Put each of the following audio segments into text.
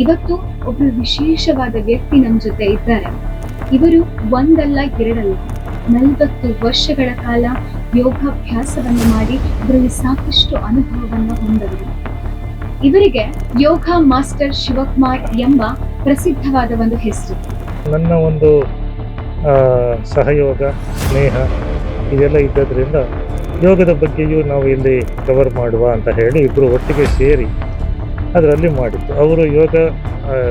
ಇವತ್ತು ಒಬ್ರು ವಿಶೇಷವಾದ ವ್ಯಕ್ತಿ ನಮ್ಮ ಜೊತೆ ಇದ್ದಾರೆ. ಇವರು ಒಂದಲ್ಲ ಎರಡಲ್ಲ 40 ವರ್ಷಗಳ ಕಾಲ ಯೋಗಾಭ್ಯಾಸವನ್ನು ಮಾಡಿ ಇದರಲ್ಲಿ ಸಾಕಷ್ಟು ಅನುಭವವನ್ನು ಹೊಂದವರು. ಇವರಿಗೆ ಯೋಗ ಮಾಸ್ಟರ್ ಶಿವಕುಮಾರ್ ಎಂಬ ಪ್ರಸಿದ್ಧವಾದ ಒಂದು ಹೆಸರು. ನನ್ನ ಒಂದು ಸಹಯೋಗ ಸ್ನೇಹ ಇದೆಲ್ಲ ಇದ್ದದ್ರಿಂದ ಯೋಗದ ಬಗ್ಗೆಯೂ ನಾವು ಇಲ್ಲಿ ಕವರ್ ಮಾಡುವ ಅಂತ ಹೇಳಿ ಇಬ್ಬರು ಒಟ್ಟಿಗೆ ಸೇರಿ ಅದರಲ್ಲಿ ಮಾಡಿದ್ದು. ಅವರು ಯೋಗ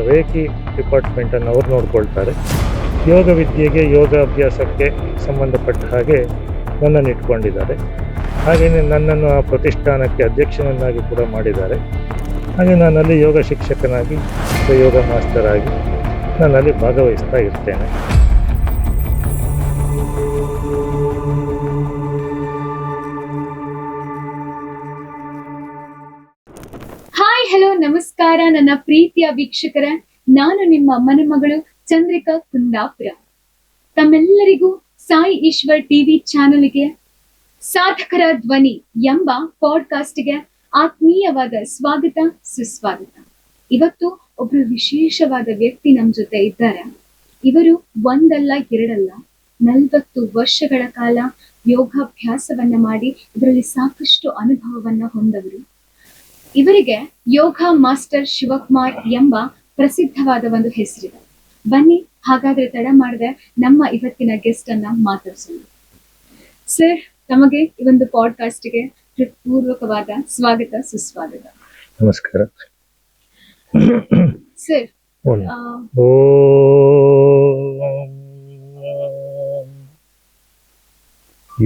ರೇಖಿ ಡಿಪಾರ್ಟ್ಮೆಂಟನ್ನು ಅವ್ರು ನೋಡ್ಕೊಳ್ತಾರೆ. ಯೋಗ ವಿದ್ಯೆಗೆ ಯೋಗ ಅಭ್ಯಾಸಕ್ಕೆ ಸಂಬಂಧಪಟ್ಟ ಹಾಗೆ ನನ್ನನ್ನು ಇಟ್ಕೊಂಡಿದ್ದಾರೆ. ಹಾಗೆಯೇ ನನ್ನನ್ನು ಆ ಪ್ರತಿಷ್ಠಾನಕ್ಕೆ ಅಧ್ಯಕ್ಷನನ್ನಾಗಿ ಕೂಡ ಮಾಡಿದ್ದಾರೆ. ಹಾಗೆ ನಾನಲ್ಲಿ ಯೋಗ ಶಿಕ್ಷಕನಾಗಿ ಯೋಗ ಮಾಸ್ಟರ್ ಆಗಿ ನಾನಲ್ಲಿ ಭಾಗವಹಿಸ್ತಾ ಇರ್ತೇನೆ. ಹಾಯ್ ಹಲೋ ನಮಸ್ಕಾರ ನನ್ನ ಪ್ರೀತಿಯ ವೀಕ್ಷಕರೇ, ನಾನು ನಿಮ್ಮ ಮನೆಮಗಳು ಚಂದ್ರಿಕಾ ಕುಂದಾಪುರ. ತಮ್ಮೆಲ್ಲರಿಗೂ ಸಾಯಿ ಈಶ್ವರ್ ಟಿವಿ ಚಾನೆಲ್ಗೆ ಸಾಧಕರ ಧ್ವನಿ ಎಂಬ ಪಾಡ್ಕಾಸ್ಟ್ಗೆ ಆತ್ಮೀಯವಾದ ಸ್ವಾಗತ ಸುಸ್ವಾಗತ. ಇವತ್ತು ಒಬ್ರು ವಿಶೇಷವಾದ ವ್ಯಕ್ತಿ ನಮ್ಮ ಜೊತೆ ಇದ್ದಾರೆ. ಇವರು ಒಂದಲ್ಲ ಎರಡಲ್ಲ 40 ವರ್ಷಗಳ ಕಾಲ ಯೋಗಾಭ್ಯಾಸವನ್ನ ಮಾಡಿ ಇದರಲ್ಲಿ ಸಾಕಷ್ಟು ಅನುಭವವನ್ನ ಹೊಂದವರು. ಇವರಿಗೆ ಯೋಗ ಮಾಸ್ಟರ್ ಶಿವಕುಮಾರ್ ಎಂಬ ಪ್ರಸಿದ್ಧವಾದ ಒಂದು ಹೆಸರಿದೆ. ಬನ್ನಿ ಹಾಗಾದ್ರೆ ತಡ ಮಾಡದೆ ನಮ್ಮ ಇವತ್ತಿನ ಗೆಸ್ಟ್ ಅನ್ನ ಮಾತಾಡ್ಸೋಣ. ಸರ್, ತಮಗೆ ಈ ಒಂದು ಪಾಡ್ಕಾಸ್ಟ್ಗೆ ಹೃತ್ಪೂರ್ವಕವಾದ ಸ್ವಾಗತ ಸುಸ್ವಾಗತ. ನಮಸ್ಕಾರ ಸರ್.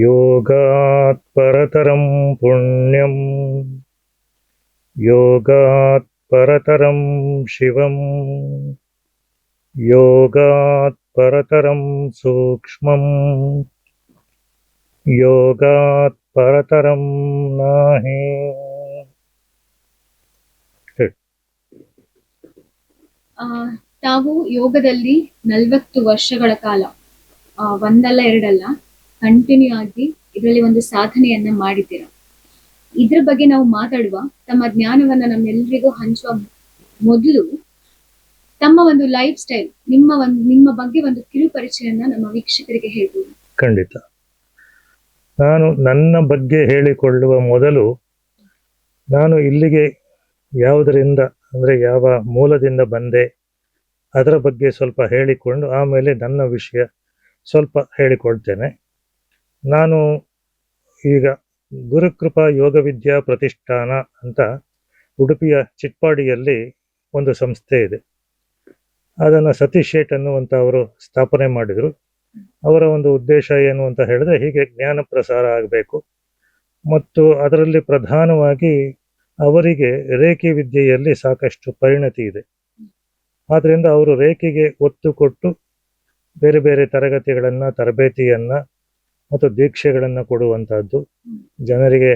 ಯೋಗಾತ್ ಪರತರಂ ಪುಣ್ಯಂ ಯೋಗಾತ್ ಪರತರಂ ಶಿವಂ ಯೋಗಾತ್ ಪರತರಂ ಸೂಕ್ಷ್ಮಂ ಯೋಗಾತ್ ಪರತರಂ ನಾಹಿ. ತಾವು ಯೋಗದಲ್ಲಿ 40 ವರ್ಷಗಳ ಕಾಲ ಒಂದಲ್ಲ ಎರಡಲ್ಲ ಕಂಟಿನ್ಯೂ ಆಗಿ ಇದರಲ್ಲಿ ಒಂದು ಸಾಧನೆಯನ್ನ ಮಾಡಿದ್ದೀರ. ಇದ್ರ ಬಗ್ಗೆ ನಾವು ಮಾತಾಡುವ, ತಮ್ಮ ಜ್ಞಾನವನ್ನ ನಮ್ಮೆಲ್ಲರಿಗೂ ಹಂಚುವ ಮೊದಲು ತಮ್ಮ ಒಂದು ಲೈಫ್ ಸ್ಟೈಲ್, ನಿಮ್ಮ ಬಗ್ಗೆ ಒಂದು ಕಿರು ಪರಿಚಯನ ನಮ್ಮ ವೀಕ್ಷಕರಿಗೆ ಹೇಳ್ಬೋದು. ಖಂಡಿತ. ನಾನು ನನ್ನ ಬಗ್ಗೆ ಹೇಳಿಕೊಳ್ಳುವ ಮೊದಲು ನಾನು ಇಲ್ಲಿಗೆ ಯಾವುದರಿಂದ ಅಂದರೆ ಯಾವ ಮೂಲದಿಂದ ಬಂದೆ ಅದರ ಬಗ್ಗೆ ಸ್ವಲ್ಪ ಹೇಳಿಕೊಂಡು ಆಮೇಲೆ ನನ್ನ ವಿಷಯ ಸ್ವಲ್ಪ ಹೇಳಿಕೊಳ್ತೇನೆ. ನಾನು ಈಗ ಗುರುಕೃಪಾ ಯೋಗ ವಿದ್ಯಾ ಪ್ರತಿಷ್ಠಾನ ಅಂತ ಉಡುಪಿಯ ಚಿಟ್ಪಾಡಿಯಲ್ಲಿ ಒಂದು ಸಂಸ್ಥೆ ಇದೆ. ಅದನ್ನು ಸತೀಶ್ ಶೇಟ್ ಅನ್ನುವಂಥ ಅವರು ಸ್ಥಾಪನೆ ಮಾಡಿದರು. ಅವರ ಒಂದು ಉದ್ದೇಶ ಏನು ಅಂತ ಹೇಳಿದ್ರೆ, ಹೀಗೆ ಜ್ಞಾನ ಪ್ರಸಾರ ಆಗಬೇಕು ಮತ್ತು ಅದರಲ್ಲಿ ಪ್ರಧಾನವಾಗಿ ಅವರಿಗೆ ರೇಖಿ ವಿದ್ಯೆಯಲ್ಲಿ ಸಾಕಷ್ಟು ಪರಿಣತಿ ಇದೆ. ಆದ್ದರಿಂದ ಅವರು ರೇಖಿಗೆ ಒತ್ತು ಕೊಟ್ಟು ಬೇರೆ ಬೇರೆ ತರಬೇತಿಯನ್ನು ಮತ್ತು ದೀಕ್ಷೆಗಳನ್ನು ಕೊಡುವಂಥದ್ದು. ಜನರಿಗೆ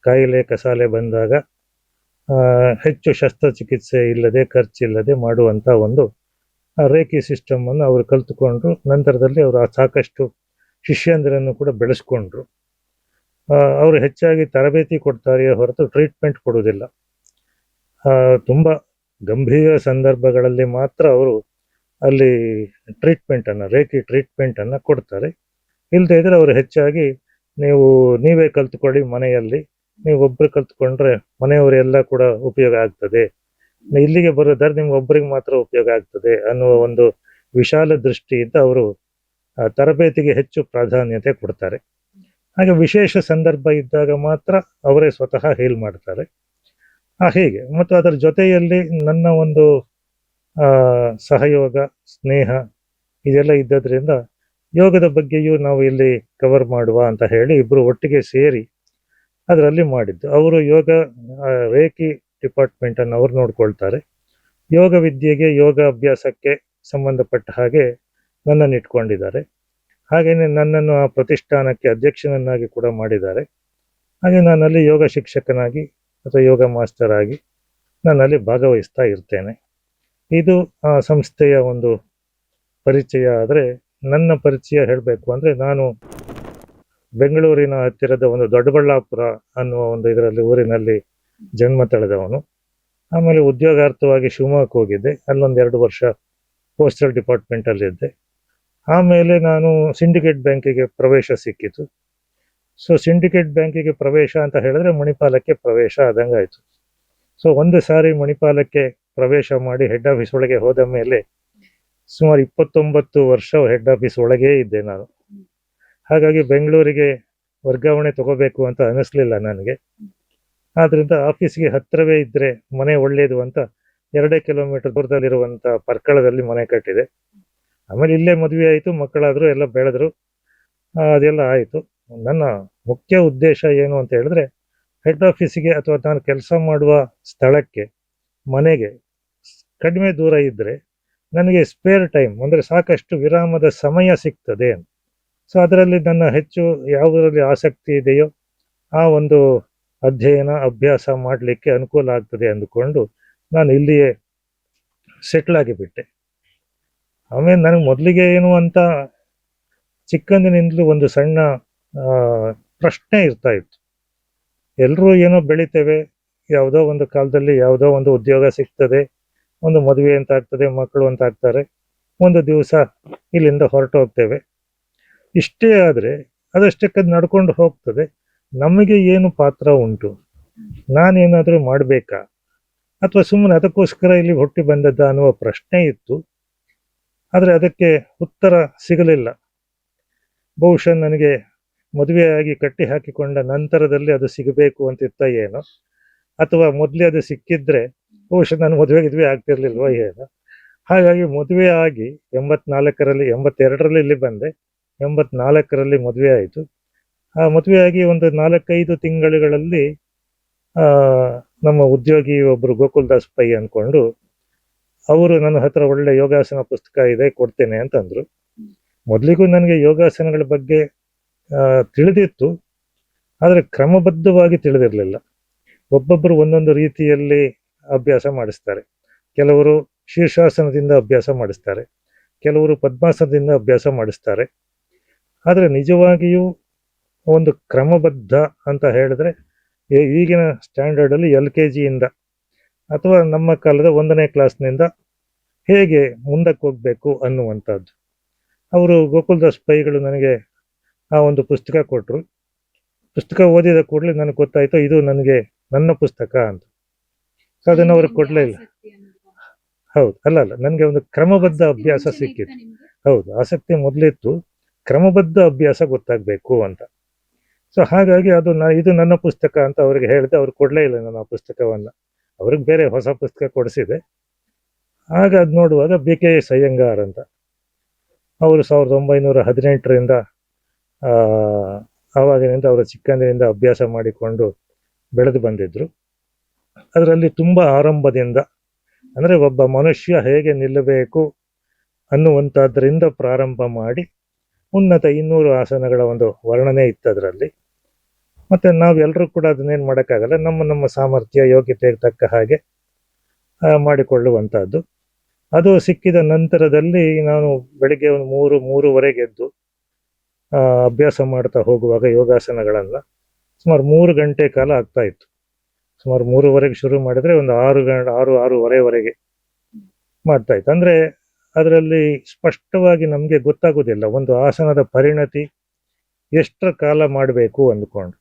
ಕಾಯಿಲೆ ಕಸಾಲೆ ಬಂದಾಗ ಹೆಚ್ಚು ಶಸ್ತ್ರಚಿಕಿತ್ಸೆ ಇಲ್ಲದೆ ಖರ್ಚಿಲ್ಲದೆ ಮಾಡುವಂಥ ಒಂದು ರೇಖಿ ಸಿಸ್ಟಮನ್ನು ಅವರು ಕಲ್ತುಕೊಂಡ್ರು. ನಂತರದಲ್ಲಿ ಅವರು ಸಾಕಷ್ಟು ಶಿಷ್ಯಂದಿರನ್ನು ಕೂಡ ಬೆಳೆಸ್ಕೊಂಡ್ರು. ಅವರು ಹೆಚ್ಚಾಗಿ ತರಬೇತಿ ಕೊಡ್ತಾರೆಯೇ ಹೊರತು ಟ್ರೀಟ್ಮೆಂಟ್ ಕೊಡುವುದಿಲ್ಲ. ತುಂಬ ಗಂಭೀರ ಸಂದರ್ಭಗಳಲ್ಲಿ ಮಾತ್ರ ಅವರು ಅಲ್ಲಿ ರೇಖಿ ಟ್ರೀಟ್ಮೆಂಟನ್ನು ಕೊಡ್ತಾರೆ. ಇಲ್ಲದೆ ಇದ್ರೆ ಅವರು ಹೆಚ್ಚಾಗಿ ನೀವೇ ಕಲ್ತ್ಕೊಳ್ಳಿ, ಮನೆಯಲ್ಲಿ ನೀವೊಬ್ಬರು ಕಲ್ತ್ಕೊಂಡ್ರೆ ಮನೆಯವರೆಲ್ಲ ಕೂಡ ಉಪಯೋಗ ಆಗ್ತದೆ, ಇಲ್ಲಿಗೆ ಬರೋದಾದ್ರೆ ನಿಮ್ಗೆ ಒಬ್ಬರಿಗೆ ಮಾತ್ರ ಉಪಯೋಗ ಆಗ್ತದೆ ಅನ್ನುವ ಒಂದು ವಿಶಾಲ ದೃಷ್ಟಿಯಿಂದ ಅವರು ತರಬೇತಿಗೆ ಹೆಚ್ಚು ಪ್ರಾಧಾನ್ಯತೆ ಕೊಡ್ತಾರೆ. ಹಾಗೆ ವಿಶೇಷ ಸಂದರ್ಭ ಇದ್ದಾಗ ಮಾತ್ರ ಅವರೇ ಸ್ವತಃ ಹೇಲ್ ಮಾಡ್ತಾರೆ. ಹೀಗೆ ಮತ್ತು ಅದರ ಜೊತೆಯಲ್ಲಿ ನನ್ನ ಒಂದು ಸಹಯೋಗ ಸ್ನೇಹ ಇದೆಲ್ಲ ಇದ್ದದ್ರಿಂದ ಯೋಗದ ಬಗ್ಗೆಯೂ ನಾವು ಇಲ್ಲಿ ಕವರ್ ಮಾಡುವ ಅಂತ ಹೇಳಿ ಇಬ್ಬರು ಒಟ್ಟಿಗೆ ಸೇರಿ ಅದರಲ್ಲಿ ಮಾಡಿದ್ದು. ಅವರು ಯೋಗ ರೇಖಿ ಡಿಪಾರ್ಟ್ಮೆಂಟನ್ನು ಅವ್ರು ನೋಡ್ಕೊಳ್ತಾರೆ. ಯೋಗ ವಿದ್ಯೆಗೆ ಯೋಗ ಅಭ್ಯಾಸಕ್ಕೆ ಸಂಬಂಧಪಟ್ಟ ಹಾಗೆ ನನ್ನನ್ನು ಇಟ್ಕೊಂಡಿದ್ದಾರೆ. ಹಾಗೆಯೇ ನನ್ನನ್ನು ಆ ಪ್ರತಿಷ್ಠಾನಕ್ಕೆ ಅಧ್ಯಕ್ಷನನ್ನಾಗಿ ಕೂಡ ಮಾಡಿದ್ದಾರೆ. ಹಾಗೆ ನಾನಲ್ಲಿ ಯೋಗ ಶಿಕ್ಷಕನಾಗಿ ಅಥವಾ ಯೋಗ ಮಾಸ್ಟರ್ ಆಗಿ ನಾನಲ್ಲಿ ಭಾಗವಹಿಸ್ತಾ ಇರ್ತೇನೆ. ಇದು ಆ ಸಂಸ್ಥೆಯ ಒಂದು ಪರಿಚಯ. ಆದರೆ ನನ್ನ ಪರಿಚಯ ಹೇಳಬೇಕು ಅಂದರೆ, ನಾನು ಬೆಂಗಳೂರಿನ ಹತ್ತಿರದ ಒಂದು ದೊಡ್ಡಬಳ್ಳಾಪುರ ಅನ್ನುವ ಒಂದು ಇದರಲ್ಲಿ ಊರಿನಲ್ಲಿ ಜನ್ಮ ತಳೆದವನು. ಆಮೇಲೆ ಉದ್ಯೋಗಾರ್ಥವಾಗಿ ಶಿವಮೊಗ್ಗಕ್ಕೆ ಹೋಗಿದ್ದೆ. ಅಲ್ಲೊಂದು 2 ವರ್ಷ ಪೋಸ್ಟಲ್ ಡಿಪಾರ್ಟ್ಮೆಂಟಲ್ಲಿದ್ದೆ. ಆಮೇಲೆ ನಾನು ಸಿಂಡಿಕೇಟ್ ಬ್ಯಾಂಕಿಗೆ ಪ್ರವೇಶ ಸಿಕ್ಕಿತು. ಸೊ ಸಿಂಡಿಕೇಟ್ ಬ್ಯಾಂಕಿಗೆ ಪ್ರವೇಶ ಅಂತ ಹೇಳಿದ್ರೆ ಮಣಿಪಾಲಕ್ಕೆ ಪ್ರವೇಶ ಆದಂಗಾಯಿತು. ಸೊ ಒಂದು ಸಾರಿ ಮಣಿಪಾಲಕ್ಕೆ ಪ್ರವೇಶ ಮಾಡಿ ಹೆಡ್ ಆಫೀಸ್ ಒಳಗೆ ಹೋದ ಮೇಲೆ ಸುಮಾರು 29 ವರ್ಷ ಹೆಡ್ ಆಫೀಸ್ ಒಳಗೇ ಇದ್ದೆ ನಾನು. ಹಾಗಾಗಿ ಬೆಂಗಳೂರಿಗೆ ವರ್ಗಾವಣೆ ತಗೋಬೇಕು ಅಂತ ಅನ್ನಿಸ್ಲಿಲ್ಲ ನನಗೆ. ಆದ್ರಿಂದ ಆಫೀಸ್ಗೆ ಹತ್ತಿರವೇ ಇದ್ದರೆ ಮನೆ ಒಳ್ಳೆಯದು ಅಂತ 2 ಕಿಲೋಮೀಟರ್ ದೂರದಲ್ಲಿರುವಂಥ ಪರ್ಕಳದಲ್ಲಿ ಮನೆ ಕಟ್ಟಿದೆ. ಆಮೇಲೆ ಇಲ್ಲೇ ಮದುವೆ ಆಯಿತು, ಮಕ್ಕಳಾದರು, ಎಲ್ಲ ಬೆಳೆದ್ರು, ಅದೆಲ್ಲ ಆಯಿತು. ನನ್ನ ಮುಖ್ಯ ಉದ್ದೇಶ ಏನು ಅಂತ ಹೇಳಿದ್ರೆ ಹೆಡ್ ಆಫೀಸಿಗೆ ಅಥವಾ ನಾನು ಕೆಲಸ ಮಾಡುವ ಸ್ಥಳಕ್ಕೆ ಮನೆಗೆ ಕಡಿಮೆ ದೂರ ಇದ್ದರೆ ನನಗೆ ಸ್ಪೇರ್ ಟೈಮ್ ಅಂದರೆ ಸಾಕಷ್ಟು ವಿರಾಮದ ಸಮಯ ಸಿಗ್ತದೆ ಅಂತ. ಸೊ ಅದರಲ್ಲಿ ನನ್ನ ಹೆಚ್ಚು ಯಾವುದರಲ್ಲಿ ಆಸಕ್ತಿ ಇದೆಯೋ ಆ ಒಂದು ಅಧ್ಯಯನ ಅಭ್ಯಾಸ ಮಾಡಲಿಕ್ಕೆ ಅನುಕೂಲ ಆಗ್ತದೆ ಅಂದುಕೊಂಡು ನಾನು ಇಲ್ಲಿಯೇ ಸೆಟ್ಲ್ ಆಗಿಬಿಟ್ಟೆ. ಆಮೇಲೆ ನನಗೆ ಮೊದಲಿಗೆ ಏನು ಅಂತ ಚಿಕ್ಕಂದಿನಿಂದಲೂ ಒಂದು ಸಣ್ಣ ಪ್ರಶ್ನೆ ಇರ್ತಾ ಇತ್ತು. ಎಲ್ಲರೂ ಏನೋ ಬೆಳಿತೇವೆ, ಯಾವುದೋ ಒಂದು ಕಾಲದಲ್ಲಿ ಯಾವುದೋ ಒಂದು ಉದ್ಯೋಗ ಸಿಗ್ತದೆ, ಒಂದು ಮದುವೆ ಅಂತ ಆಗ್ತದೆ, ಮಕ್ಕಳು ಅಂತ ಆಗ್ತಾರೆ, ಒಂದು ದಿವಸ ಇಲ್ಲಿಂದ ಹೊರಟು ಹೋಗ್ತೇವೆ. ಇಷ್ಟೇ ಆದರೆ ಅದಷ್ಟಕ್ಕೆ ನಡ್ಕೊಂಡು ಹೋಗ್ತದೆ. ನಮಗೆ ಏನು ಪಾತ್ರ ಉಂಟು, ನಾನೇನಾದರೂ ಮಾಡಬೇಕಾ ಅಥವಾ ಸುಮ್ಮನೆ ಅದಕ್ಕೋಸ್ಕರ ಇಲ್ಲಿ ಹುಟ್ಟಿ ಬಂದದ್ದ ಅನ್ನುವ ಪ್ರಶ್ನೆ ಇತ್ತು. ಆದರೆ ಅದಕ್ಕೆ ಉತ್ತರ ಸಿಗಲಿಲ್ಲ. ಬಹುಶಃ ನನಗೆ ಮದುವೆಯಾಗಿ ಕಟ್ಟಿ ಹಾಕಿಕೊಂಡ ನಂತರದಲ್ಲಿ ಅದು ಸಿಗಬೇಕು ಅಂತಿತ್ತ ಏನೋ, ಅಥವಾ ಮೊದಲೇ ಅದು ಸಿಕ್ಕಿದ್ರೆ ಬಹುಶಃ ನಾನು ಮದುವೆ ಆಗ್ತಿರ್ಲಿಲ್ವೋ ಏನೋ. ಹಾಗಾಗಿ ಮದುವೆ ಆಗಿ 82ರಲ್ಲಿ ಇಲ್ಲಿ ಬಂದೆ. 84ರಲ್ಲಿ ಮದುವೆ ಆಯಿತು. ಆ ಮದುವೆಯಾಗಿ ಒಂದು 4-5 ತಿಂಗಳುಗಳಲ್ಲಿ ನಮ್ಮ ಉದ್ಯೋಗಿ ಒಬ್ಬರು ಗೋಕುಲ್ದಾಸ್ ಪೈ ಅಂದ್ಕೊಂಡು ಅವರು ನನ್ನ ಹತ್ರ ಒಳ್ಳೆ ಯೋಗಾಸನ ಪುಸ್ತಕ ಇದೆ, ಕೊಡ್ತೇನೆ ಅಂತಂದರು. ಮೊದಲಿಗೂ ನನಗೆ ಯೋಗಾಸನಗಳ ಬಗ್ಗೆ ತಿಳಿದಿತ್ತು, ಆದರೆ ಕ್ರಮಬದ್ಧವಾಗಿ ತಿಳಿದಿರಲಿಲ್ಲ. ಒಬ್ಬೊಬ್ಬರು ಒಂದೊಂದು ರೀತಿಯಲ್ಲಿ ಅಭ್ಯಾಸ ಮಾಡಿಸ್ತಾರೆ. ಕೆಲವರು ಶೀರ್ಷಾಸನದಿಂದ ಅಭ್ಯಾಸ ಮಾಡಿಸ್ತಾರೆ, ಕೆಲವರು ಪದ್ಮಾಸನದಿಂದ ಅಭ್ಯಾಸ ಮಾಡಿಸ್ತಾರೆ. ಆದರೆ ನಿಜವಾಗಿಯೂ ಒಂದು ಕ್ರಮಬದ್ಧ ಅಂತ ಹೇಳಿದ್ರೆ ಈಗಿನ ಸ್ಟ್ಯಾಂಡರ್ಡಲ್ಲಿ LKG ಇಂದ ಅಥವಾ ನಮ್ಮ ಕಾಲದ 1ನೇ ಕ್ಲಾಸ್ನಿಂದ ಹೇಗೆ ಮುಂದಕ್ಕೆ ಹೋಗಬೇಕು ಅನ್ನುವಂಥದ್ದು. ಅವರು ಗೋಕುಲ್ದಾಸ್ ಪೈಗಳು ನನಗೆ ಆ ಒಂದು ಪುಸ್ತಕ ಕೊಟ್ಟರು. ಪುಸ್ತಕ ಓದಿದ ಕೂಡಲೇ ನನಗೆ ಗೊತ್ತಾಯಿತು ಇದು ನನಗೆ ನನ್ನ ಪುಸ್ತಕ ಅಂತ. ಸೊ ಅದನ್ನು ಅವ್ರಿಗೆ ಕೊಡಲೇ ಇಲ್ಲ. ಹೌದು, ಅಲ್ಲ ನನಗೆ ಒಂದು ಕ್ರಮಬದ್ಧ ಅಭ್ಯಾಸ ಸಿಕ್ಕಿತ್ತು. ಹೌದು, ಆಸಕ್ತಿ ಮೊದಲಿತ್ತು, ಕ್ರಮಬದ್ಧ ಅಭ್ಯಾಸ ಗೊತ್ತಾಗಬೇಕು ಅಂತ. ಸೊ ಹಾಗಾಗಿ ಇದು ನನ್ನ ಪುಸ್ತಕ ಅಂತ ಅವ್ರಿಗೆ ಹೇಳಿದೆ. ಅವ್ರು ಕೊಡಲೇ ಇಲ್ಲ ನನ್ನ ಪುಸ್ತಕವನ್ನು. ಅವ್ರಿಗೆ ಬೇರೆ ಹೊಸ ಪುಸ್ತಕ ಕೊಡಿಸಿದೆ. ಆಗ ಅದು ನೋಡುವಾಗ BK ಅಯ್ಯಂಗಾರ್ ಅಂತ ಅವರು 1918ರಿಂದ ಆವಾಗಿನಿಂದ ಅವರ ಚಿಕ್ಕಂದಿನಿಂದ ಅಭ್ಯಾಸ ಮಾಡಿಕೊಂಡು ಬೆಳೆದು ಬಂದಿದ್ರು. ಅದರಲ್ಲಿ ತುಂಬ ಆರಂಭದಿಂದ ಅಂದರೆ ಒಬ್ಬ ಮನುಷ್ಯ ಹೇಗೆ ನಿಲ್ಲಬೇಕು ಅನ್ನುವಂಥದ್ರಿಂದ ಪ್ರಾರಂಭ ಮಾಡಿ ಉನ್ನತ 200 ಆಸನಗಳ ಒಂದು ವರ್ಣನೆ ಇತ್ತು ಅದರಲ್ಲಿ. ಮತ್ತು ನಾವೆಲ್ಲರೂ ಕೂಡ ಅದನ್ನೇನು ಮಾಡೋಕ್ಕಾಗಲ್ಲ, ನಮ್ಮ ಸಾಮರ್ಥ್ಯ ಯೋಗ್ಯತೆಗೆ ತಕ್ಕ ಹಾಗೆ ಮಾಡಿಕೊಳ್ಳುವಂಥದ್ದು. ಅದು ಸಿಕ್ಕಿದ ನಂತರದಲ್ಲಿ ನಾನು ಬೆಳಿಗ್ಗೆ ಒಂದು 3-3:30 ಎದ್ದು ಅಭ್ಯಾಸ ಮಾಡ್ತಾ ಹೋಗುವಾಗ ಯೋಗಾಸನಗಳನ್ನು ಸುಮಾರು 3 ಗಂಟೆ ಕಾಲ ಆಗ್ತಾ ಇತ್ತು. ಸುಮಾರು 3:30ಗೆ ಶುರು ಮಾಡಿದರೆ ಒಂದು 6-6:30ವರೆಗೆ ಮಾಡ್ತಾ ಇತ್ತು. ಅಂದರೆ ಅದರಲ್ಲಿ ಸ್ಪಷ್ಟವಾಗಿ ನಮಗೆ ಗೊತ್ತಾಗೋದಿಲ್ಲ ಒಂದು ಆಸನದ ಪರಿಣತಿ ಎಷ್ಟರ ಕಾಲ ಮಾಡಬೇಕು ಅಂದ್ಕೊಂಡು.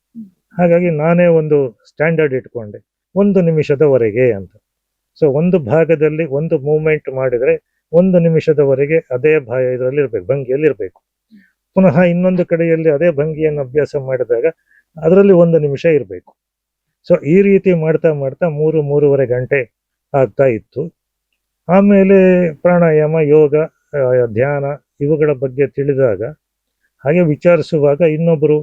ಹಾಗಾಗಿ ನಾನೇ ಒಂದು ಸ್ಟ್ಯಾಂಡರ್ಡ್ ಇಟ್ಕೊಂಡೆ, 1 ನಿಮಿಷದವರೆಗೆ ಅಂತ. ಸೊ ಒಂದು ಭಾಗದಲ್ಲಿ ಒಂದು ಮೂವ್ಮೆಂಟ್ ಮಾಡಿದರೆ 1 ನಿಮಿಷದವರೆಗೆ ಅದೇ ಇದರಲ್ಲಿ ಇರಬೇಕು, ಭಂಗಿಯಲ್ಲಿರಬೇಕು. ಪುನಃ ಇನ್ನೊಂದು ಕಡೆಯಲ್ಲಿ ಅದೇ ಭಂಗಿಯನ್ನು ಅಭ್ಯಾಸ ಮಾಡಿದಾಗ ಅದರಲ್ಲಿ 1 ನಿಮಿಷ ಇರಬೇಕು. ಸೊ ಈ ರೀತಿ ಮಾಡ್ತಾ ಮಾಡ್ತಾ 3-3:30 ಗಂಟೆ ಆಗ್ತಾ ಇತ್ತು. ಆಮೇಲೆ ಪ್ರಾಣಾಯಾಮ, ಯೋಗ, ಧ್ಯಾನ ಇವುಗಳ ಬಗ್ಗೆ ತಿಳಿದಾಗ ಹಾಗೆ ವಿಚಾರಿಸುವಾಗ ಇನ್ನೊಬ್ಬರು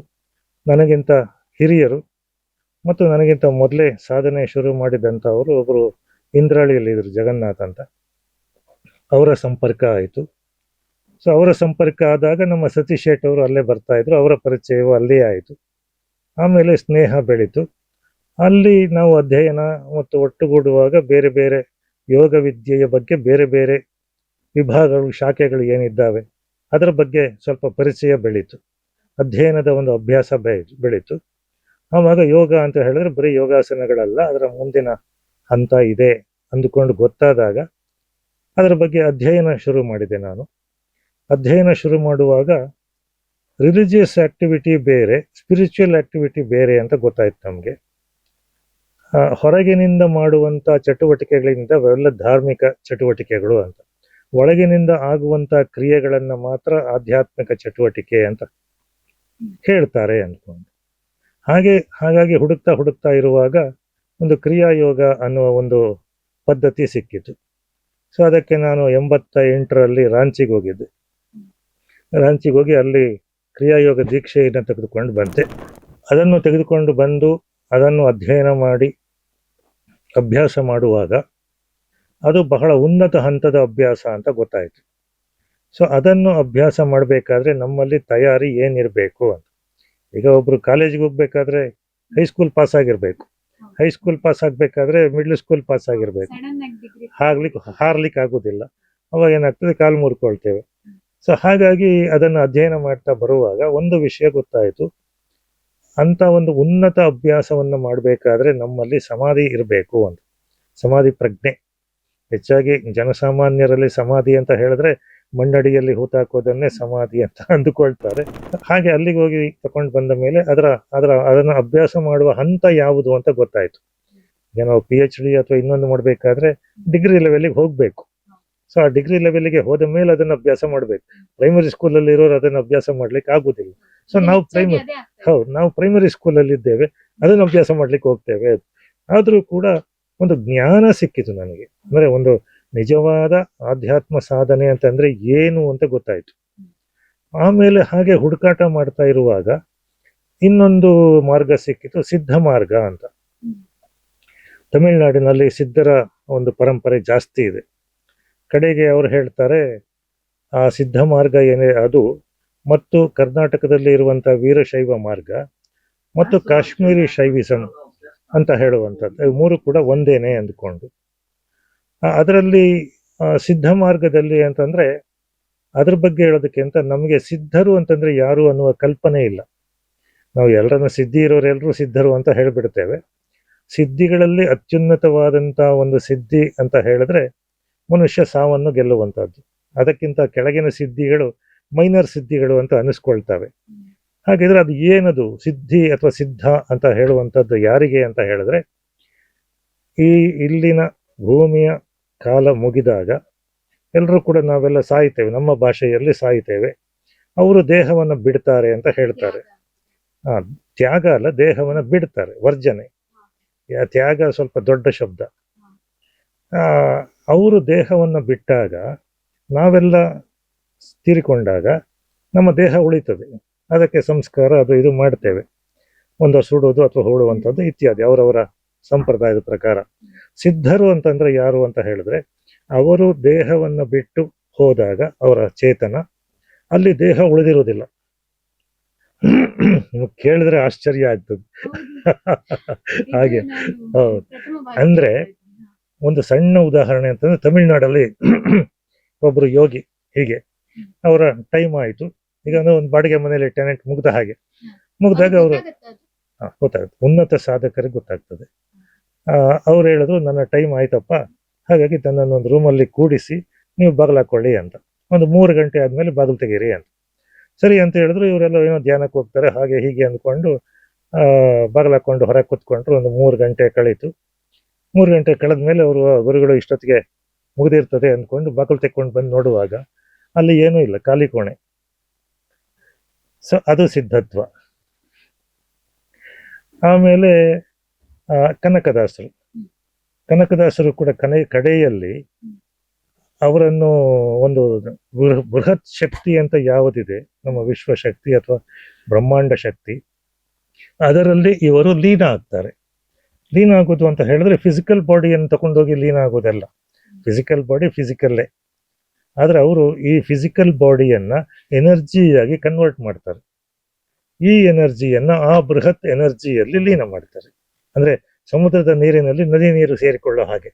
ನನಗಿಂತ ಹಿರಿಯರು ಮತ್ತು ನನಗಿಂತ ಮೊದಲೇ ಸಾಧನೆ ಶುರು ಮಾಡಿದಂಥವರು ಒಬ್ಬರು ಇಂದ್ರಾಳಿಯಲ್ಲಿದ್ದರು, ಜಗನ್ನಾಥ್ ಅಂತ. ಅವರ ಸಂಪರ್ಕ ಆಯಿತು. ಸೊ ಅವರ ಸಂಪರ್ಕ ಆದಾಗ ನಮ್ಮ ಸತೀಶ್ ಶೇಟ್ ಅವರು ಅಲ್ಲೇ ಬರ್ತಾಯಿದ್ರು, ಅವರ ಪರಿಚಯವು ಅಲ್ಲೇ ಆಯಿತು. ಆಮೇಲೆ ಸ್ನೇಹ ಬೆಳೀತು. ಅಲ್ಲಿ ನಾವು ಅಧ್ಯಯನ ಮತ್ತು ಒಟ್ಟುಗೂಡುವಾಗ ಬೇರೆ ಬೇರೆ ಯೋಗ ವಿದ್ಯೆಯ ಬಗ್ಗೆ ಬೇರೆ ಬೇರೆ ವಿಭಾಗಗಳು, ಶಾಖೆಗಳು ಏನಿದ್ದಾವೆ ಅದರ ಬಗ್ಗೆ ಸ್ವಲ್ಪ ಪರಿಚಯ ಬೆಳೀತು. ಅಧ್ಯಯನದ ಒಂದು ಅಭ್ಯಾಸ ಬೆಳೀತು. ಆವಾಗ ಯೋಗ ಅಂತ ಹೇಳಿದ್ರೆ ಬರೀ ಯೋಗಾಸನಗಳಲ್ಲ, ಅದರ ಮುಂದಿನ ಹಂತ ಇದೆ ಅಂದುಕೊಂಡು ಗೊತ್ತಾದಾಗ ಅದರ ಬಗ್ಗೆ ಅಧ್ಯಯನ ಶುರು ಮಾಡಿದೆ ನಾನು. ಅಧ್ಯಯನ ಶುರು ಮಾಡುವಾಗ ರಿಲಿಜಿಯಸ್ ಆಕ್ಟಿವಿಟಿ ಬೇರೆ, ಸ್ಪಿರಿಚುವಲ್ ಆಕ್ಟಿವಿಟಿ ಬೇರೆ ಅಂತ ಗೊತ್ತಾಯ್ತು ನಮಗೆ. ಹೊರಗಿನಿಂದ ಮಾಡುವಂಥ ಚಟುವಟಿಕೆಗಳಿಂದ ಅವೆಲ್ಲ ಧಾರ್ಮಿಕ ಚಟುವಟಿಕೆಗಳು ಅಂತ, ಒಳಗಿನಿಂದ ಆಗುವಂಥ ಕ್ರಿಯೆಗಳನ್ನು ಮಾತ್ರ ಆಧ್ಯಾತ್ಮಿಕ ಚಟುವಟಿಕೆ ಅಂತ ಹೇಳ್ತಾರೆ ಅಂದ್ಕೊಂಡು ಹಾಗಾಗಿ ಹುಡುಕ್ತಾ ಇರುವಾಗ ಒಂದು ಕ್ರಿಯಾಯೋಗ ಅನ್ನುವ ಒಂದು ಪದ್ಧತಿ ಸಿಕ್ಕಿತು. ಸೊ ಅದಕ್ಕೆ ನಾನು 88ರಲ್ಲಿ ರಾಂಚಿಗೆ ಹೋಗಿದ್ದೆ. ರಾಂಚಿಗೆ ಹೋಗಿ ಅಲ್ಲಿ ಕ್ರಿಯಾಯೋಗ ದೀಕ್ಷೆಯನ್ನು ತೆಗೆದುಕೊಂಡು ಬಂದೆ. ಅದನ್ನು ತೆಗೆದುಕೊಂಡು ಬಂದು ಅದನ್ನು ಅಧ್ಯಯನ ಮಾಡಿ ಅಭ್ಯಾಸ ಮಾಡುವಾಗ ಅದು ಬಹಳ ಉನ್ನತ ಹಂತದ ಅಭ್ಯಾಸ ಅಂತ ಗೊತ್ತಾಯಿತು. ಸೊ ಅದನ್ನು ಅಭ್ಯಾಸ ಮಾಡಬೇಕಾದ್ರೆ ನಮ್ಮಲ್ಲಿ ತಯಾರಿ ಏನಿರಬೇಕು ಅಂತ. ಈಗ ಒಬ್ಬರು ಕಾಲೇಜಿಗೆ ಹೋಗ್ಬೇಕಾದ್ರೆ ಹೈಸ್ಕೂಲ್ ಪಾಸ್ ಆಗಿರಬೇಕು, ಹೈಸ್ಕೂಲ್ ಪಾಸ್ ಆಗಬೇಕಾದ್ರೆ ಮಿಡ್ಲ್ ಸ್ಕೂಲ್ ಪಾಸ್ ಆಗಿರಬೇಕು. ಹಾರ್ಲಿಕ್ಕೆ ಆಗೋದಿಲ್ಲ. ಅವಾಗ ಏನಾಗ್ತದೆ, ಕಾಲು ಮುರ್ಕೊಳ್ತೇವೆ. ಸೊ ಹಾಗಾಗಿ ಅದನ್ನು ಅಧ್ಯಯನ ಮಾಡ್ತಾ ಬರುವಾಗ ಒಂದು ವಿಷಯ ಗೊತ್ತಾಯಿತು, ಅಂತ ಒಂದು ಉನ್ನತ ಅಭ್ಯಾಸವನ್ನು ಮಾಡಬೇಕಾದ್ರೆ ನಮ್ಮಲ್ಲಿ ಸಮಾಧಿ ಇರಬೇಕು ಅಂತ. ಸಮಾಧಿ ಪ್ರಜ್ಞೆ. ಹೆಚ್ಚಾಗಿ ಜನಸಾಮಾನ್ಯರಲ್ಲಿ ಸಮಾಧಿ ಅಂತ ಹೇಳಿದ್ರೆ ಮಣ್ಣಡಿಯಲ್ಲಿ ಹೂತಾಕೋದನ್ನೇ ಸಮಾಧಿ ಅಂತ ಅಂದುಕೊಳ್ತಾರೆ. ಹಾಗೆ ಅಲ್ಲಿಗೆ ಹೋಗಿ ತಗೊಂಡು ಬಂದ ಮೇಲೆ ಅದನ್ನು ಅಭ್ಯಾಸ ಮಾಡುವ ಹಂತ ಯಾವುದು ಅಂತ ಗೊತ್ತಾಯಿತು. ಈಗ ನಾವು PhD ಅಥವಾ ಇನ್ನೊಂದು ಮಾಡಬೇಕಾದ್ರೆ ಡಿಗ್ರಿ ಲೆವೆಲ್ಗೆ ಹೋಗಬೇಕು. ಸೊ ಆ ಡಿಗ್ರಿ ಲೆವೆಲ್ಗೆ ಹೋದ ಮೇಲೆ ಅದನ್ನು ಅಭ್ಯಾಸ ಮಾಡಬೇಕು. ಪ್ರೈಮರಿ ಸ್ಕೂಲಲ್ಲಿ ಇರೋರು ಅದನ್ನು ಅಭ್ಯಾಸ ಮಾಡ್ಲಿಕ್ಕೆ ಆಗುದಿಲ್ಲ. ಸೊ ನಾವು ಪ್ರೈಮರಿ ಸ್ಕೂಲಲ್ಲಿ ಇದ್ದೇವೆ, ಅದನ್ನು ಅಭ್ಯಾಸ ಮಾಡ್ಲಿಕ್ಕೆ ಹೋಗ್ತೇವೆ. ಆದರೂ ಕೂಡ ಒಂದು ಜ್ಞಾನ ಸಿಕ್ಕಿತು ನನಗೆ. ಅಂದ್ರೆ ಒಂದು ನಿಜವಾದ ಆಧ್ಯಾತ್ಮ ಸಾಧನೆ ಅಂತಂದ್ರೆ ಏನು ಅಂತ ಗೊತ್ತಾಯ್ತು. ಆಮೇಲೆ ಹಾಗೆ ಹುಡುಕಾಟ ಮಾಡ್ತಾ ಇರುವಾಗ ಇನ್ನೊಂದು ಮಾರ್ಗ ಸಿಕ್ಕಿತು, ಸಿದ್ಧ ಮಾರ್ಗ ಅಂತ. ತಮಿಳುನಾಡಿನಲ್ಲಿ ಸಿದ್ಧರ ಒಂದು ಪರಂಪರೆ ಜಾಸ್ತಿ ಇದೆ. ಕಡೆಗೆ ಅವರು ಹೇಳ್ತಾರೆ, ಆ ಸಿದ್ಧ ಮಾರ್ಗ ಏನೇ ಅದು ಮತ್ತು ಕರ್ನಾಟಕದಲ್ಲಿ ಇರುವಂತಹ ವೀರಶೈವ ಮಾರ್ಗ ಮತ್ತು ಕಾಶ್ಮೀರಿ ಶೈವಿಸಂ ಅಂತ ಹೇಳುವಂಥದ್ದು, ಇವು ಮೂರು ಕೂಡ ಒಂದೇನೆ ಅಂದ್ಕೊಂಡು. ಅದರಲ್ಲಿ ಸಿದ್ಧ ಮಾರ್ಗದಲ್ಲಿ ಅಂತಂದ್ರೆ ಅದ್ರ ಬಗ್ಗೆ ಹೇಳೋದಕ್ಕಿಂತ ನಮಗೆ ಸಿದ್ಧರು ಅಂತಂದ್ರೆ ಯಾರು ಅನ್ನುವ ಕಲ್ಪನೆ ಇಲ್ಲ. ನಾವು ಎಲ್ಲರನ್ನ ಸಿದ್ಧಿ ಇರೋರೆಲ್ಲರೂ ಸಿದ್ಧರು ಅಂತ ಹೇಳಿಬಿಡ್ತೇವೆ. ಸಿದ್ಧಿಗಳಲ್ಲಿ ಅತ್ಯುನ್ನತವಾದಂಥ ಒಂದು ಸಿದ್ಧಿ ಅಂತ ಹೇಳಿದ್ರೆ ಮನುಷ್ಯ ಸಾವನ್ನು ಗೆಲ್ಲುವಂಥದ್ದು. ಅದಕ್ಕಿಂತ ಕೆಳಗಿನ ಸಿದ್ಧಿಗಳು ಮೈನರ್ ಸಿದ್ಧಿಗಳು ಅಂತ ಅನಿಸ್ಕೊಳ್ತವೆ. ಹಾಗಿದ್ರೆ ಅದು ಏನದು ಸಿದ್ಧಿ ಅಥವಾ ಸಿದ್ಧ ಅಂತ ಹೇಳುವಂಥದ್ದು ಯಾರಿಗೆ ಅಂತ ಹೇಳಿದ್ರೆ, ಈ ಇಲ್ಲಿನ ಭೂಮಿಯ ಕಾಲ ಮುಗಿದಾಗ ಎಲ್ಲರೂ ಕೂಡ ನಾವೆಲ್ಲ ಸಾಯ್ತೇವೆ, ನಮ್ಮ ಭಾಷೆಯಲ್ಲಿ ಸಾಯ್ತೇವೆ. ಅವರು ದೇಹವನ್ನು ಬಿಡ್ತಾರೆ ಅಂತ ಹೇಳ್ತಾರೆ. ತ್ಯಾಗ ಅಲ್ಲ, ದೇಹವನ್ನು ಬಿಡ್ತಾರೆ, ವರ್ಜನೆ. ತ್ಯಾಗ ಸ್ವಲ್ಪ ದೊಡ್ಡ ಶಬ್ದ. ಅವರು ದೇಹವನ್ನು ಬಿಟ್ಟಾಗ ನಾವೆಲ್ಲ ತೀರಿಕೊಂಡಾಗ ನಮ್ಮ ದೇಹ ಉಳಿತದೆ. ಅದಕ್ಕೆ ಸಂಸ್ಕಾರ ಅದು ಇದು ಮಾಡ್ತೇವೆ, ಒಂದು ಸುಡೋದು ಅಥವಾ ಹೂಡುವಂಥದ್ದು ಇತ್ಯಾದಿ ಅವರವರ ಸಂಪ್ರದಾಯದ ಪ್ರಕಾರ. ಸಿದ್ಧರು ಅಂತಂದ್ರೆ ಯಾರು ಅಂತ ಹೇಳಿದ್ರೆ, ಅವರು ದೇಹವನ್ನು ಬಿಟ್ಟು ಹೋದಾಗ ಅವರ ಚೇತನ ಅಲ್ಲಿ ದೇಹ ಉಳಿದಿರೋದಿಲ್ಲ. ನಿಮಗೆ ಕೇಳಿದ್ರೆ ಆಶ್ಚರ್ಯ ಆಗ್ತದೆ. ಹಾಗೆ ಹೌದು. ಅಂದ್ರೆ ಒಂದು ಸಣ್ಣ ಉದಾಹರಣೆ ಅಂತಂದ್ರೆ, ತಮಿಳ್ನಾಡಲ್ಲಿ ಒಬ್ರು ಯೋಗಿ ಹೀಗೆ ಅವರ ಟೈಮ್ ಆಯಿತು. ಈಗ ಒಂದು ಬಾಡಿಗೆ ಮನೆಯಲ್ಲಿ ಟೆನೆಂಟ್ ಮುಗ್ದಾಗ ಅವರು ಗೊತ್ತಾಗುತ್ತೆ, ಉನ್ನತ ಸಾಧಕರಿಗೆ ಗೊತ್ತಾಗ್ತದೆ. ಅವ್ರು ಹೇಳಿದ್ರು, ನನ್ನ ಟೈಮ್ ಆಯ್ತಪ್ಪ, ಹಾಗಾಗಿ ತನ್ನನ್ನು ಒಂದು ರೂಮಲ್ಲಿ ಕೂಡಿಸಿ ನೀವು ಬಾಗಿಲು ಹಾಕೊಳ್ಳಿ ಅಂತ. ಒಂದು 3 ಗಂಟೆ ಆದ್ಮೇಲೆ ಬಾಗಿಲು ತೆಗೀರಿ ಅಂತ. ಸರಿ ಅಂತ ಹೇಳಿದ್ರು. ಇವರೆಲ್ಲ ಏನೋ ಧ್ಯಾನಕ್ಕೆ ಹೋಗ್ತಾರೆ ಹಾಗೆ ಹೀಗೆ ಅಂದ್ಕೊಂಡು ಬಾಗಿಲು ಹಾಕೊಂಡು ಹೊರಗೆ ಕೂತ್ಕೊಂಡ್ರು. ಒಂದು 3 ಗಂಟೆ ಕಳೀತು. 3 ಗಂಟೆ ಕಳೆದ್ಮೇಲೆ ಅವರು ಗುರುಗಳು ಇಷ್ಟೊತ್ತಿಗೆ ಮುಗಿದಿರ್ತದೆ ಅಂದ್ಕೊಂಡು ಬಾಗಿಲು ತೆಕ್ಕೊಂಡು ಬಂದು ನೋಡುವಾಗ ಅಲ್ಲಿ ಏನೂ ಇಲ್ಲ, ಖಾಲಿ ಕೋಣೆ. ಸೊ ಅದು ಸಿದ್ಧತ್ವ. ಆಮೇಲೆ ಕನಕದಾಸರು ಕೂಡ ಕಡೆಯಲ್ಲಿ ಅವರನ್ನು ಒಂದು ಬೃಹತ್ ಶಕ್ತಿ ಅಂತ ಯಾವುದಿದೆ, ನಮ್ಮ ವಿಶ್ವಶಕ್ತಿ ಅಥವಾ ಬ್ರಹ್ಮಾಂಡ ಶಕ್ತಿ, ಅದರಲ್ಲಿ ಇವರು ಲೀನ ಆಗ್ತಾರೆ. ಲೀನ ಆಗೋದು ಅಂತ ಹೇಳಿದ್ರೆ ಫಿಸಿಕಲ್ ಬಾಡಿಯನ್ನು ತಗೊಂಡೋಗಿ ಲೀನ ಆಗೋದಲ್ಲ. ಫಿಸಿಕಲ್ ಬಾಡಿ ಫಿಸಿಕಲ್ಲೇ, ಆದರೆ ಅವರು ಈ ಫಿಸಿಕಲ್ ಬಾಡಿಯನ್ನ ಎನರ್ಜಿಯಾಗಿ ಕನ್ವರ್ಟ್ ಮಾಡ್ತಾರೆ. ಈ ಎನರ್ಜಿಯನ್ನ ಆ ಬೃಹತ್ ಎನರ್ಜಿಯಲ್ಲಿ ಲೀನ ಮಾಡ್ತಾರೆ. ಅಂದ್ರೆ ಸಮುದ್ರದ ನೀರಿನಲ್ಲಿ ನದಿ ನೀರು ಸೇರಿಕೊಳ್ಳೋ ಹಾಗೆ.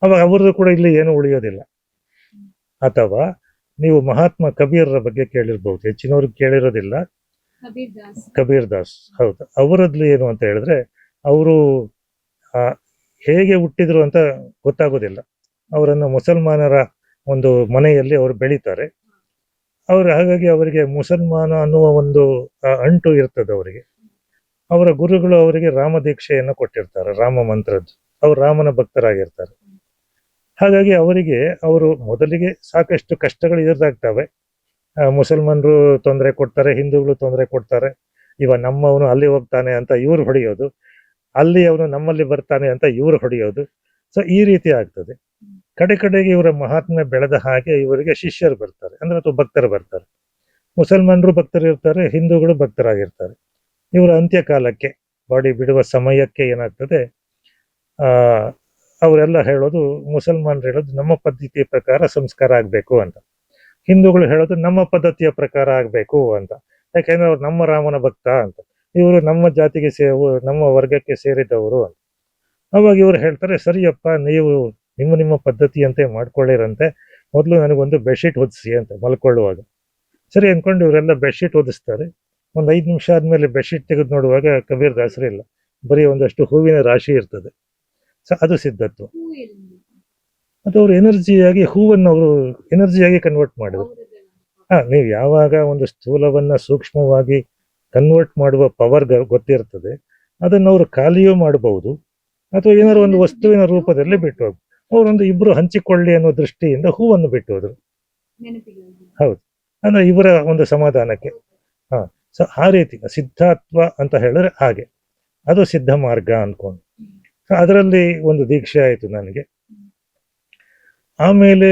ಅವಾಗ ಅವ್ರದ್ದು ಕೂಡ ಇಲ್ಲಿ ಏನು ಉಳಿಯೋದಿಲ್ಲ. ಅಥವಾ ನೀವು ಮಹಾತ್ಮ ಕಬೀರ್ರ ಬಗ್ಗೆ ಕೇಳಿರ್ಬಹುದು, ಹೆಚ್ಚಿನವ್ರಿಗೆ ಕೇಳಿರೋದಿಲ್ಲ. ಕಬೀರ್ ದಾಸ್, ಹೌದು. ಅವರದ್ದು ಏನು ಅಂತ ಹೇಳಿದ್ರೆ, ಅವರು ಹೇಗೆ ಹುಟ್ಟಿದ್ರು ಅಂತ ಗೊತ್ತಾಗೋದಿಲ್ಲ. ಅವರನ್ನು ಮುಸಲ್ಮಾನರ ಒಂದು ಮನೆಯಲ್ಲಿ ಅವರು ಬೆಳೀತಾರೆ. ಅವರು ಹಾಗಾಗಿ ಅವರಿಗೆ ಮುಸಲ್ಮಾನ ಅನ್ನುವ ಒಂದು ಅಂಟು ಇರ್ತದೆ ಅವರಿಗೆ. ಅವರ ಗುರುಗಳು ಅವರಿಗೆ ರಾಮದೀಕ್ಷೆಯನ್ನು ಕೊಟ್ಟಿರ್ತಾರೆ, ರಾಮ ಮಂತ್ರದ್ದು. ಅವರು ರಾಮನ ಭಕ್ತರಾಗಿರ್ತಾರೆ. ಹಾಗಾಗಿ ಅವರಿಗೆ ಅವರು ಮೊದಲಿಗೆ ಸಾಕಷ್ಟು ಕಷ್ಟಗಳು ಎದುರಾಗ್ತವೆ. ಮುಸಲ್ಮಾನರು ತೊಂದರೆ ಕೊಡ್ತಾರೆ, ಹಿಂದೂಗಳು ತೊಂದರೆ ಕೊಡ್ತಾರೆ. ನಮ್ಮವನು ಅಲ್ಲಿ ಹೋಗ್ತಾನೆ ಅಂತ ಇವ್ರು ಹೊಡೆಯೋದು, ಅಲ್ಲಿ ಅವನು ನಮ್ಮಲ್ಲಿ ಬರ್ತಾನೆ ಅಂತ ಇವ್ರು ಹೊಡೆಯೋದು. ಸೊ ಈ ರೀತಿ ಆಗ್ತದೆ. ಕಡೆಗೆ ಇವರ ಮಹಾತ್ಮೆ ಬೆಳೆದ ಹಾಗೆ ಇವರಿಗೆ ಶಿಷ್ಯರು ಬರ್ತಾರೆ, ಅಂದ್ರೆ ಅಥವಾ ಭಕ್ತರು ಬರ್ತಾರೆ. ಮುಸಲ್ಮಾನರು ಭಕ್ತರು ಇರ್ತಾರೆ, ಹಿಂದೂಗಳು ಭಕ್ತರಾಗಿರ್ತಾರೆ. ಇವರ ಅಂತ್ಯಕಾಲಕ್ಕೆ, ಬಾಡಿ ಬಿಡುವ ಸಮಯಕ್ಕೆ ಏನಾಗ್ತದೆ, ಅವರೆಲ್ಲ ಹೇಳೋದು, ಮುಸಲ್ಮಾನರು ಹೇಳೋದು ನಮ್ಮ ಪದ್ಧತಿಯ ಪ್ರಕಾರ ಸಂಸ್ಕಾರ ಆಗಬೇಕು ಅಂತ, ಹಿಂದೂಗಳು ಹೇಳೋದು ನಮ್ಮ ಪದ್ಧತಿಯ ಪ್ರಕಾರ ಆಗಬೇಕು ಅಂತ. ಯಾಕೆಂದ್ರೆ ಅವ್ರು ನಮ್ಮ ರಾಮನ ಭಕ್ತ ಅಂತ, ಇವರು ನಮ್ಮ ಜಾತಿಗೆ ನಮ್ಮ ವರ್ಗಕ್ಕೆ ಸೇರಿದವರು ಅಂತ. ಅವಾಗ ಇವರು ಹೇಳ್ತಾರೆ, ಸರಿಯಪ್ಪ, ನೀವು ನಿಮ್ಮ ಪದ್ಧತಿಯಂತೆ ಮಾಡ್ಕೊಳ್ಳಿರಂತೆ, ಮೊದಲು ನನಗೊಂದು ಬೆಡ್ಶೀಟ್ ಹೊದಿಸಿ ಅಂತ ಮಲ್ಕೊಳ್ಳುವಾಗ. ಸರಿ ಅಂದ್ಕೊಂಡು ಇವರೆಲ್ಲ ಬೆಡ್ಶೀಟ್ ಹೊದಿಸ್ತಾರೆ. ಒಂದು 5 ನಿಮಿಷ ಆದ್ಮೇಲೆ ಬೆಡ್ಶೀಟ್ ತೆಗೆದು ನೋಡುವಾಗ ಕಬೀರ್ ದಾಸರಿಲ್ಲ, ಬರೀ ಒಂದಷ್ಟು ಹೂವಿನ ರಾಶಿ ಇರ್ತದೆ. ಸೊ ಅದು ಸಿದ್ಧತ್ವ. ಅದು ಅವರು ಎನರ್ಜಿಯಾಗಿ, ಹೂವನ್ನು ಅವರು ಎನರ್ಜಿಯಾಗಿ ಕನ್ವರ್ಟ್ ಮಾಡಿದ್ರು. ನೀವು ಯಾವಾಗ ಒಂದು ಸ್ಥೂಲವನ್ನ ಸೂಕ್ಷ್ಮವಾಗಿ ಕನ್ವರ್ಟ್ ಮಾಡುವ ಪವರ್ ಗೊತ್ತಿರ್ತದೆ, ಅದನ್ನು ಅವರು ಖಾಲಿಯೂ ಮಾಡಬಹುದು, ಅಥವಾ ಏನಾದ್ರು ಒಂದು ವಸ್ತುವಿನ ರೂಪದಲ್ಲಿ ಬಿಟ್ಟು ಹೋಗ್ಬೋದು. ಅವರೊಂದು ಇಬ್ರು ಹಂಚಿಕೊಳ್ಳಿ ಅನ್ನೋ ದೃಷ್ಟಿಯಿಂದ ಹೂವನ್ನು ಬಿಟ್ಟು ಹೋದ್ರು. ಹೌದು, ಅಂದ್ರೆ ಇವರ ಒಂದು ಸಮಾಧಾನಕ್ಕೆ. ಸೊ ಆ ರೀತಿ ಸಿದ್ಧಾತ್ವ ಅಂತ ಹೇಳಿದ್ರೆ ಹಾಗೆ, ಅದು ಸಿದ್ಧ ಮಾರ್ಗ ಅನ್ಕೊಂಡು. ಅದರಲ್ಲಿ ಒಂದು ದೀಕ್ಷೆ ಆಯ್ತು ನನಗೆ. ಆಮೇಲೆ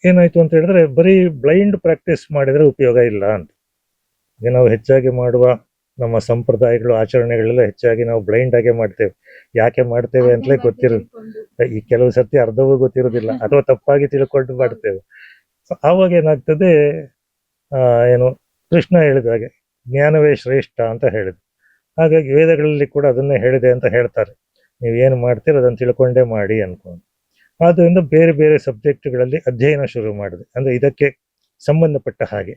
ಏನಾಯ್ತು ಅಂತ ಹೇಳಿದ್ರೆ, ಬರೀ ಬ್ಲೈಂಡ್ ಪ್ರಾಕ್ಟೀಸ್ ಮಾಡಿದ್ರೆ ಉಪಯೋಗ ಇಲ್ಲ ಅಂತ. ನಾವು ಹೆಚ್ಚಾಗಿ ಮಾಡುವ ನಮ್ಮ ಸಂಪ್ರದಾಯಗಳು, ಆಚರಣೆಗಳೆಲ್ಲ ಹೆಚ್ಚಾಗಿ ನಾವು ಬ್ಲೈಂಡ್ ಆಗೇ ಮಾಡ್ತೇವೆ. ಯಾಕೆ ಮಾಡ್ತೇವೆ ಅಂತಲೇ ಈ ಕೆಲವು ಸರ್ತಿ ಅರ್ಧವೂ ಗೊತ್ತಿರೋದಿಲ್ಲ, ಅಥವಾ ತಪ್ಪಾಗಿ ತಿಳ್ಕೊಂಡು ಮಾಡ್ತೇವೆ. ಆವಾಗ ಏನಾಗ್ತದೆ, ಏನು ಕೃಷ್ಣ ಹೇಳಿದ ಹಾಗೆ ಜ್ಞಾನವೇ ಶ್ರೇಷ್ಠ ಅಂತ ಹೇಳಿದ್ರು. ಹಾಗಾಗಿ ವೇದಗಳಲ್ಲಿ ಕೂಡ ಅದನ್ನೇ ಹೇಳಿದೆ ಅಂತ ಹೇಳ್ತಾರೆ, ನೀವು ಏನು ಮಾಡ್ತೀರೋ ಅದನ್ನು ತಿಳ್ಕೊಂಡೇ ಮಾಡಿ ಅನ್ಕೊಂಡು. ಆದ್ದರಿಂದ ಬೇರೆ ಬೇರೆ ಸಬ್ಜೆಕ್ಟ್ಗಳಲ್ಲಿ ಅಧ್ಯಯನ ಶುರು ಮಾಡಿದೆ, ಅಂದ್ರೆ ಇದಕ್ಕೆ ಸಂಬಂಧಪಟ್ಟ ಹಾಗೆ.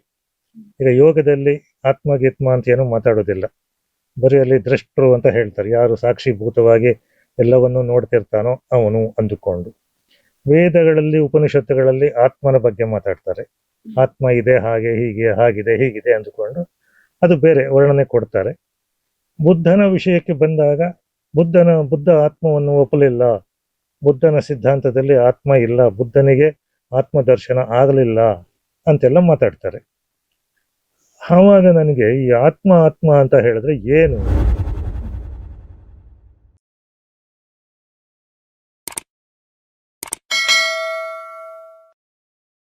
ಈಗ ಯೋಗದಲ್ಲಿ ಆತ್ಮಗೀತ್ಮ ಅಂತ ಏನೂ ಮಾತಾಡೋದಿಲ್ಲ, ಬರೀ ಅಲ್ಲಿ ದೃಷ್ಟರು ಅಂತ ಹೇಳ್ತಾರೆ, ಯಾರು ಸಾಕ್ಷಿಭೂತವಾಗಿ ಎಲ್ಲವನ್ನೂ ನೋಡ್ತಿರ್ತಾನೋ ಅವನು ಅಂದುಕೊಂಡು. ವೇದಗಳಲ್ಲಿ, ಉಪನಿಷತ್ತುಗಳಲ್ಲಿ ಆತ್ಮನ ಬಗ್ಗೆ ಮಾತಾಡ್ತಾರೆ, ಆತ್ಮ ಇದೆ, ಹಾಗೆ ಹೀಗೆ, ಹಾಗಿದೆ ಹೀಗಿದೆ ಅಂದುಕೊಂಡು ಅದು ಬೇರೆ ವರ್ಣನೆ ಕೊಡ್ತಾರೆ. ಬುದ್ಧನ ವಿಷಯಕ್ಕೆ ಬಂದಾಗ, ಬುದ್ಧ ಆತ್ಮವನ್ನು ಒಪ್ಪಲಿಲ್ಲ, ಬುದ್ಧನ ಸಿದ್ಧಾಂತದಲ್ಲಿ ಆತ್ಮ ಇಲ್ಲ, ಬುದ್ಧನಿಗೆ ಆತ್ಮದರ್ಶನ ಆಗಲಿಲ್ಲ ಅಂತೆಲ್ಲ ಮಾತಾಡ್ತಾರೆ. ಆವಾಗ ನನಗೆ ಈ ಆತ್ಮ ಅಂತ ಹೇಳಿದ್ರೆ ಏನು